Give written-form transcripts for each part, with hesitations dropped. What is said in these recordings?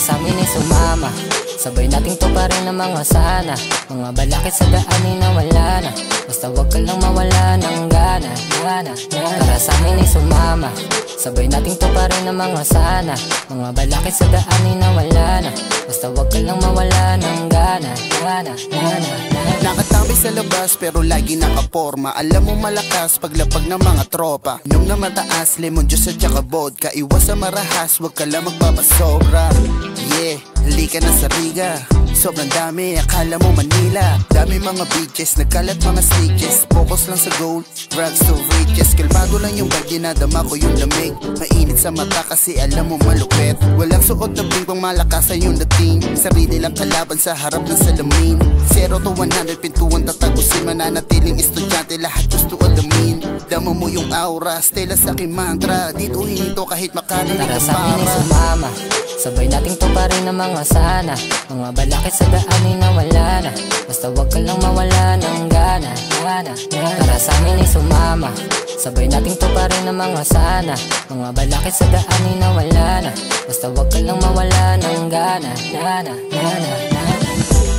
sa amin ay sumama. Sabay nating tuparin ang mga sana. Mga balakid sa daanin na wala na. Basta wag ka lang mawala ng gana. Tara sa amin ay sumama. Sabay nating tuparin ang mga sana. Mga balakid sa daanin na wala na. Basta wag ka lang mawala ng gana. Nakatambay sa labas pero lagi nakaporma. Alam mo malakas paglapag ng mga tropa. Inom na mataas, lemon juice at saka vodka. Iwas sa marahas, wag ka lang magpapasobra. Yeah, halika na sa Riga. Sobrang dami, akala mo Manila. Dami mga beaches, nagkalat mga stages. Focus lang sa goal, drugs to riches. Kalmado lang yung bag, dinadama ko yung lamig. Mainit sa mata kasi alam mo malupit. Walang suot na bling pang malakasan yung dating. Sarili lang kalaban sa harap ng salamin. 0 to 100, pintuan tatagusin. Mananatiling estudyante, lahat gusto alamin. Damo mo yung aura, stela sa aking mantra. Dito hinto kahit makarinig Tara ang sa amin ay sumama. Sabay nating tuparin ang mga sana. Mga balakid sa daanin na wala na. Basta wag ka lang mawala ng gana. Tara sa amin ay sumama. Sabay nating tuparin ang mga sana. Mga balakid sa daanin na wala na. Basta wag ka lang mawala ng gana.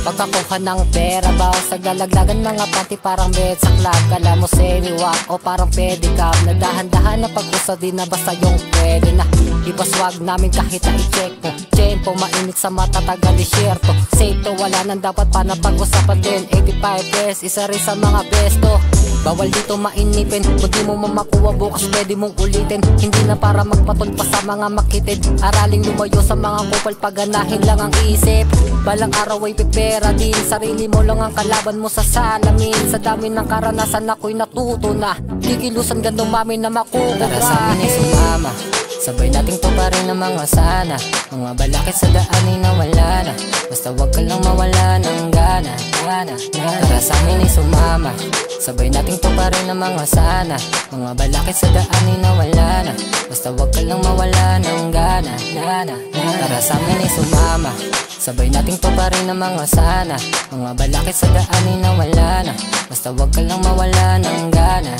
Pagkakuha ng pera, bawas sa galaglagan. Mga panty parang bed sa club. Kala mo semi-walk o parang pedicab. Nadahan-dahan na pag-usa din na basta yung pwede na. Ibaswag namin kahit na i-check mo. Tempo, mainit sa mata, tagal isyerto. Safe to, wala nang dapat pa na pag-usapan din. 85 pesos, isa rin sa mga besto. Bawal dito mainipin, kung di mo mamakuha bukas pwede mong ulitin. Hindi na para magpatol pa sa mga makitid. Araling lumayo sa mga kupal, paganahin lang ang isip. Balang araw ay pipera din, sarili mo lang ang kalaban mo sa salamin. Sa dami ng karanasan ako'y natuto na. Kikilusan gandong mami na makukuha. Tara sa amin ay sumama. Sabay nating tuparin ang mga sana. Mga balakid sa daanin na wala na. Basta wag ka lang mawala ng gana. Tara sa amin ay sumama. Sabay nating tuparin ang mga sana. Mga balakid sa daanin na wala na. Basta wag ka lang mawala ng gana. Tara sa amin ay sumama. Sabay nating tuparin ang mga sana. Mga balakid sa daanin na wala na. Basta wag ka lang mawala ng gana.